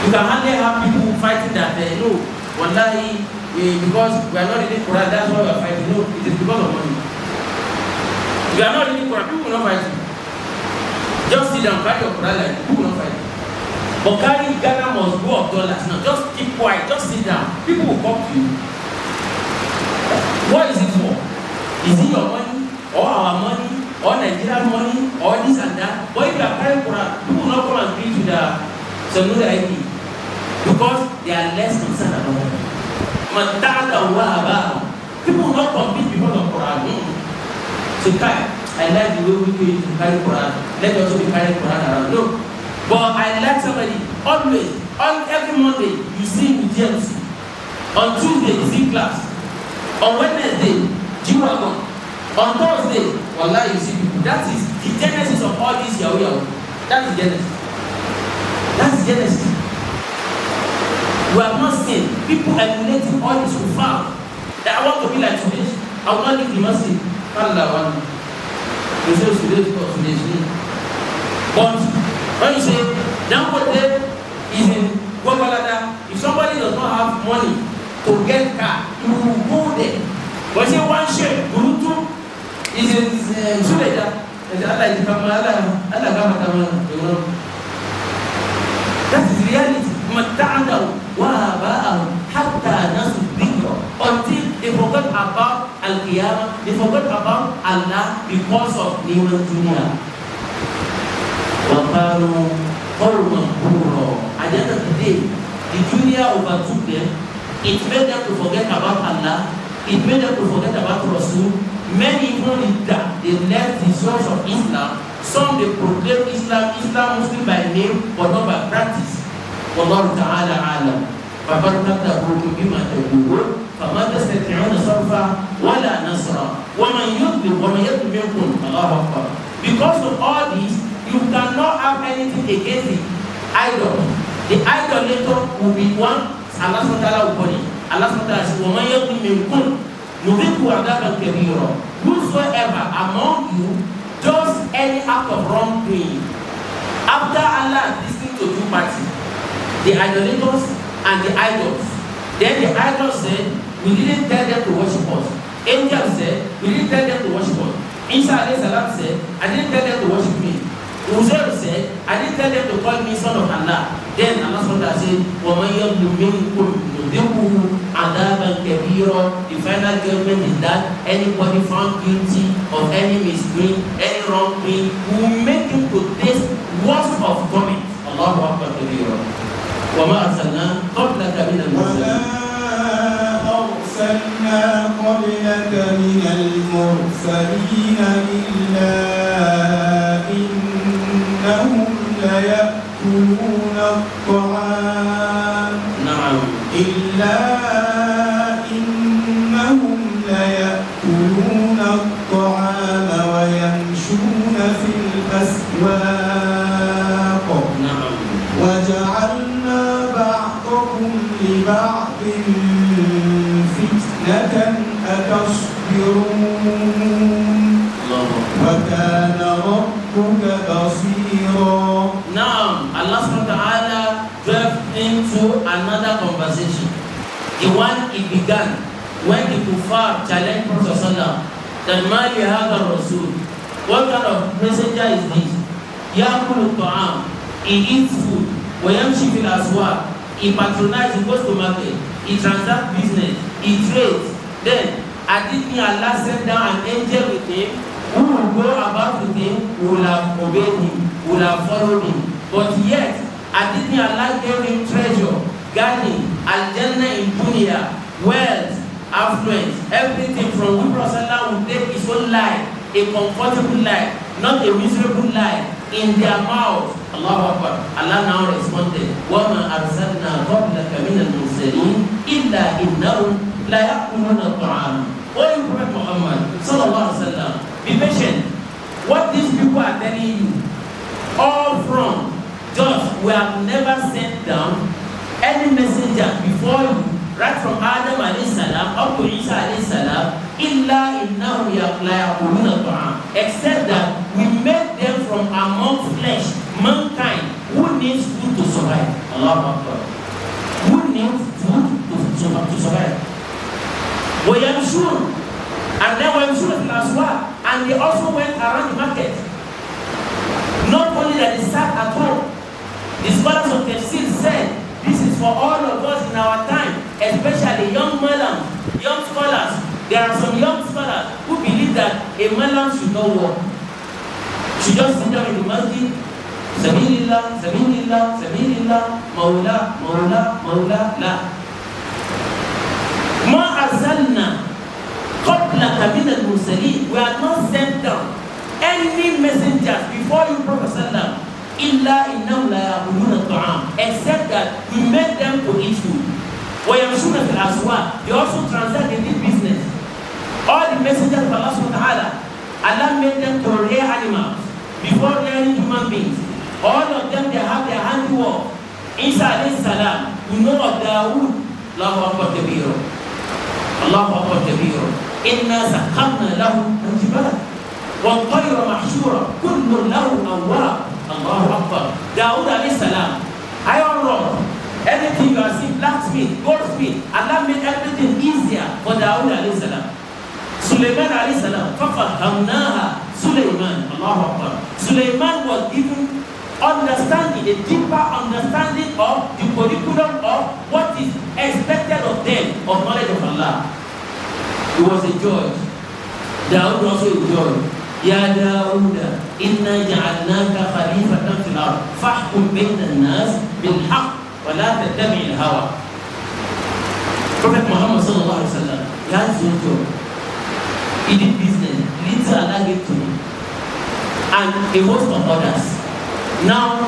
You can hardly have people fighting that wallahi, because we are not reading Quran, that's why we are fighting. No, it is because of money. We are not reading Quran, people will not fight you. Just sit down, carry your Quran like people will not fight you. But carrying Ghana must go of dollars now. Just keep quiet, just sit down. People will come to you. What is it for? Is it your money, or our money, or Nigerian money, or this and that? But if you are carrying Quran, people will not come and preach to the Sanuda ID because they are less concerned about it. People will not compete because of Quran. So I like the way we do it to carry Quran. Let us also be carrying Quran around. No. But I like somebody, always, every Monday, you see me GMC. On Tuesday, you see class. On Wednesday, G-Wagon. On Thursday, Wallah, you see people. That is the genesis of all this Yahoo Yahoo. That is genesis. That's genesis. We have not seen people emulating all this profound. That I want to be like today. I will not leave the masjid. Allah one. You say today or today. But when you say Dangote is in Guabalada, if somebody does not have money to get car, you will go there. But say one share, Burutu is in Suleja, and Allah is Allah. That is reality. Until they forgot about Al-Qiyamah, they forgot about Allah because of Niman Dunya. At the end of the day, the dunya overtook them. It made them to forget about Allah. It made them to forget about Rasul. Many even they left the source of Islam. Some they proclaim Islam Muslim by name but not by practice. Wallahu ta'ala alam. فَبَرْكَتَهُ بِمَا تَقُولُونَ فَمَا تَسْتَطِيعُونَ صَرْفًا وَلَا نَصْرًا وَمَنْ يَظْلِمْ مِنْكُمْ اللَّهُ أَكْبَرُ. Because of all this, you cannot have anything against the idol. The idolator will be one. Allah SWT will punish. Allah SWT says, وَمَنْ يَظْلِمْ مِنْكُمْ نُذِقْهُ عَذَابًا كَبِيرًا. Whosoever among you does any act of wrongdoing, after Allah listening to two parties, the idolators and the idols. Then the idols said, we didn't tell them to worship us. Angels said, we didn't tell them to worship us. Isa alayhi salam said, I didn't tell them to worship me. Uzair said, I didn't tell them to call me son of Allah. Then Allah said, وَمَنْ يَظْلِمْ مِنْكُمْ نُذِقْهُ عَذَابًا كَبِيرًا. The final judgment is that anybody found guilty of any misdoing, any wrongdoing, will make him to taste worst of torment. Allahu Akbar kabira. وَمَا أَرْسَلْنَا قَبْلَكَ مِنَ الْمُرْسَلِينَ أرسلنا قبلك من المرسلين إلا إنهم ليأكلون الطعام. نعم. إلا إنهم ليأكلون الطعام ويمشون في الأسواق. نعم. وجعلنا بعضكم لبعض فتنة أتصبرون وكان ربك بصيرا. Now, Allah SWT delved into another conversation. The one it began when the kuffar challenged Prophet ﷺ that Ma li hadha Rasul, what kind of messenger is this? Ya'kulu ta'am, he eats food. Wa yamshi fil aswaq, he patronizes, he goes to market, he transacts business, he trades. Then, didn't Allah send down an angel with him who will go about with him, who will have obeyed him, who will have followed him. But yet, didn't Allah gave him treasure, garden, al-jannah in dunya, wealth, affluence, everything from which Prophet will take his own life, a comfortable life, not a miserable life, in their mouth. Allahu Akbar. Allah now responded, وَمَا أَرْسَلْنَا قَبْلَكَ مِنَ الْمُرْسَلِينَ إِلَّا إِنَّهُمْ لَيَأْكُلُونَ الطَّعَامَ. O Prophet Muhammad sallallahu alaihi wasallam, be patient. What these people are telling you, all from just we have never sent down any messenger before you, right from Adam alayhi salam up to Isa alayhi salam, illa innahum yaquluna ta'am, except that we made them from among flesh, mankind, who needs food to survive. Allahu Akbar. Who needs food to survive. وَيَمْشُونَ, and then وَيَمْشُونَ فِي الْأَسْوَاقِ, and they also went around the market. Not only that they sat at home. The scholars of Tafsir said, this is for all of us in our time, especially young malams, young scholars. There are some young scholars who believe that a malam should not work. Should just sit down in the masjid, Sabilillah, Sabilillah, Sabilillah, Mawla, Mawla, Mawla, La. Ma arsalna qablaka min al-mursalin. We have not sent down any messengers before you, Prophet sallam, illa إِلَّا إِنَّهُمْ لَا يَأْكُلُونَ الطَّعَامَ, except that we made them to eat food. وَيَمْشُونَ فِي الْأَسْوَاقِ, they also transact in this business. All the messengers of Allah subhanahu wa ta'ala, Allah made them to rear animals before rearing human beings. All of them, they have their handiwork. Isa alayhi salam, we know of Dawood, Allahu Akbar Kabir, Allahu Akbar Kabir. Inna sakhamna lahu al-jibal wal-tayra mahshura kullun lahu awwab. Allahu Akbar. Dawood alayhi salam, iron rod, anything you are seeing, blacksmith, goldsmith, Allah made everything easier for Dawood alayhi salam. Sulaiman alayhi salam, fafahamnaha Sulaiman. Allahu Akbar. Sulaiman was given understanding, a deeper understanding of the curriculum of what is expected of them, of knowledge of Allah. He was a judge. Dawood also a judge. Ya Dawood, inna ja'alnaka khalifatan fil ard, fahkum bayna an-nas bil haqq wa la tattabi' al-hawa. Prophet Muhammad sallallahu alaihi wasallam, he had his own job. He did business. Little Allah gave to him, and a host of others. Now,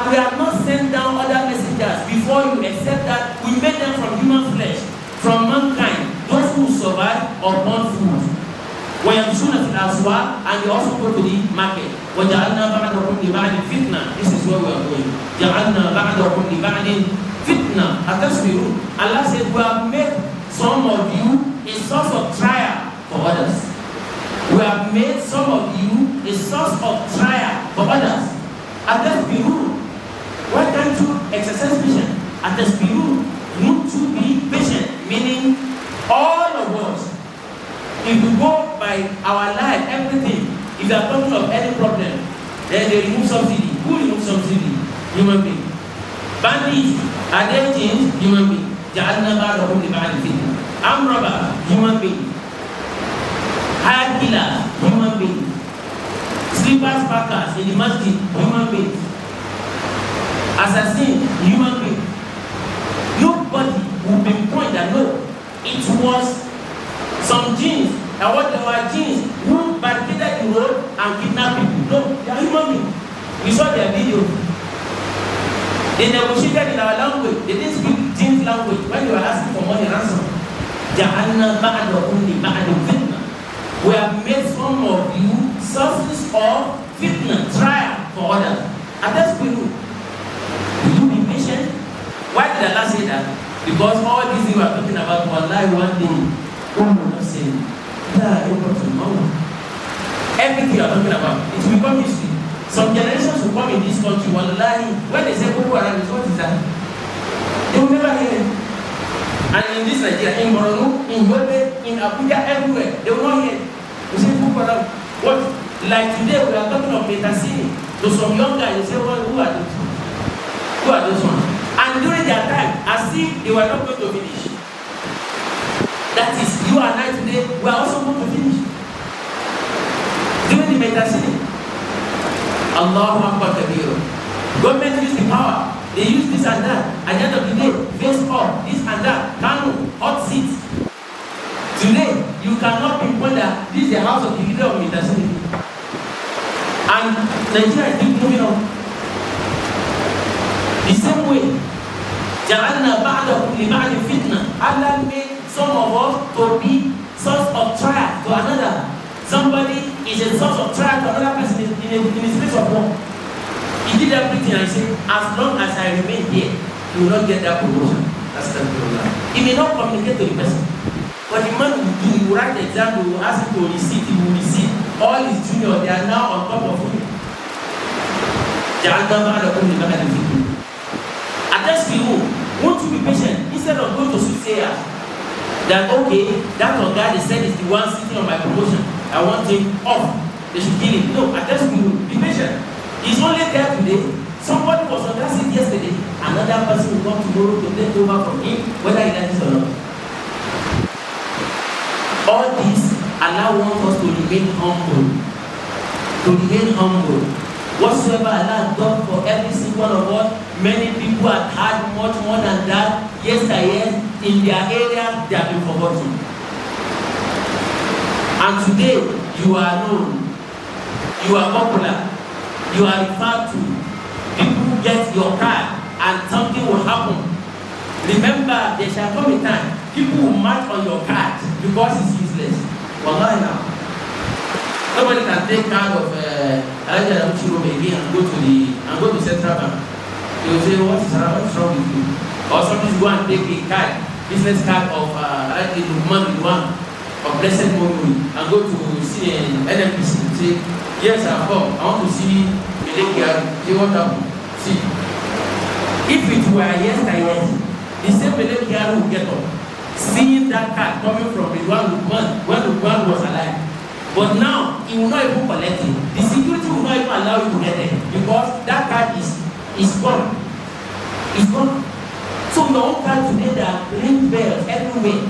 we have not sent down other messengers before you, except that we made them from human flesh, from mankind, those who survive upon food. وَيَمْشُونَ فِي الْأَسْوَاقِ, and you also go to the market. وَجَعَلْنَا بَعْضَكُمْ لِبَعْضٍ فِتْنَةً. This is where we are going. جَعَلْنَا بَعْضَكُمْ لِبَعْضٍ فِتْنَةً. أَتَصْبِرُونَ. Allah said, we have made some of you a source of trial for others. We have made some of you a source of trial for others. Atasbiru. Why can't you exercise patience? Atasbiru. Need to be patient, meaning all of us. If we go by our life, everything, if you are talking of any problem, then they remove subsidy. Who removes subsidy? Human being. Bandits, are they changed? Human being. Ja'alna ba'dakum li ba'din fitnah. Armed robber, human being. Hired killer, human being. Sleepers packers in the masjid, human beings. Assassin, human being. Nobody will pinpoint that no, it was some genes, and what there were genes who barricaded the road and kidnapped people. No, they are human beings. We saw their video. They negotiated in our language. They didn't speak genes language when they were asking for money ransom. Ja'alna ba'dakum li ba'din fitnah. We have made some of you sources of fitnah, trial for others. And that's good. Will you be patient? Why did Allah say that? Because all these things we are talking about, wallahi, one day, God will not say, everything you are talking about, it will become history. Some generations will come in this country, wallahi, when they say Boko Haram, what is that? They will never hear it. And in this Nigeria, in Borno, in Yobe, in Abuja, everywhere, they will not hear it. We say Boko Haram. What? Like today, we are talking of Metasini. To some young guys, they say, well, who are those? Who are those ones? And during their time, as if they were not going to finish. That is, you and I today, we are also going to finish. During the Metasini, Allahu Akbar Kabir. Government use the power. They use this and that. At the end of the day, face up, this and that, Kanu, hot seats. Today, you cannot pinpoint that this is the house of the leader of Metasini. And Nigeria is still moving on. The same way, Ja'alna ba'dakum li ba'din fitnah. Allah made some of us to be source of trial to another. Somebody is a source of trial to another person in his place of work. He did everything and he said, as long as I remain here, you will not get that promotion. That's the problem. He may not communicate to the person. But the man will do, he will write the exam, he will ask him to receive, he will receive. All his juniors, they are now on top of him. Ja'alna ba'dakum li ba'din fitnah. Attest to you, won't you be patient? Instead of going to soothsayers, that okay, that one guy they said is the one sitting on my promotion, I want him off, they should kill him. No, attest to you, be patient. He's only there today. Somebody was on that seat yesterday, another person will come tomorrow to take over from him, whether he likes it or not. All this, Allah wants us to remain humble. To remain humble. Whatsoever Allah done for every single one of us, many people have had much more than that. Yesterday, in their area, they have been forgotten. And today, you are known. You are popular. You are referred to. and something will happen. Remember, there shall come a time people will march on your card because it's useless. Wallahi now. Nobody can take card of Elijah Chiro maybe and go to Central Bank. They will say, what's wrong with you? Or somebody's go and take a card, business card of Lukman Ridwan of Blessed Memory and go to NNPC and say, yes, I've come. I want to see Meleki. See what happened. See. If it were yesterday, the same Meleki will get up, seeing that card coming from Lukman when Lukman was alive. But now, he will not even collect it. The security will not even allow you to get it because that card is gone. It's gone. So your own card today, there are ring bells everywhere.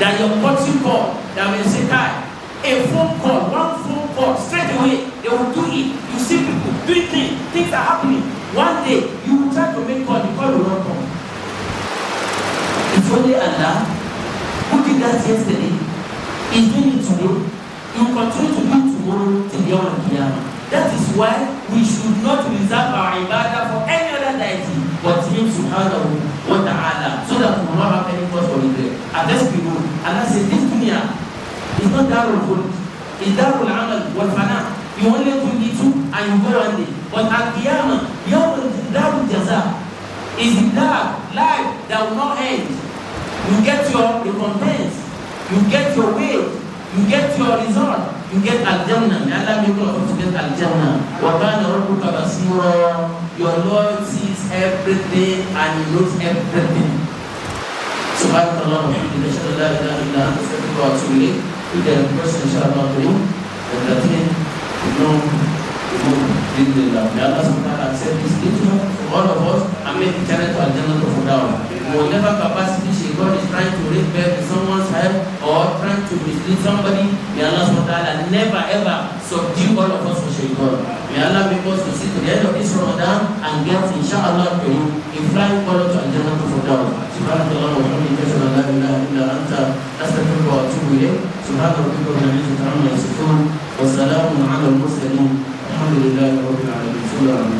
That your courtship call, that will say, a phone call, one phone call, straight away, they will do it. You see people doing things are happening. One day, you will try to make call, the call will not come. It's only Allah who did that yesterday. He's doing it today. He will continue to do it tomorrow till the hour of Qiyamah. That is why we should not reserve our ibadah for any other deity but Him subhanahu wa ta'ala, so that we will not have any cause for regret. And let's be good. Allah said, this dunya is not darul khuld, it's darul amal wal fana. You only do little and you go one day. But at Qiyamah, darul jaza is the life that will not end. You get your recompense, you get your wage, you get your result, you get al-Jannah. May Allah make all of us get al-Jannah. Wa kana rabbuka basira. Your Lord sees everything and He knows everything. Subhanallah wa bihamdihi, ashhadu an la ilaha illa anta, astaghfiruka wa atubu ilayk. If there are questions, inshallah, and that may Allah subhanahu wa ta'ala accept this gift from all of us and make it channel to al-Jannah to Firdaus. Whatever capacity shaitan is trying to raise back in someone's head or trying to mislead somebody, may Allah subhanahu wa ta'ala never ever subdue all of us for shaitan. May Allah make us to see to the end of this Ramadan and get, inshallah, a flying color to al-Jannah to Firdaus. Subhanallah wa bihamdihi, ashhadu an la ilaha illa anta, astaghfiruka wa atubu ilayk. Subhana rabbika rabbil izzati amma yasifun wa salamun ala al-mursalin. Alhamdulillahi rabbil alamin.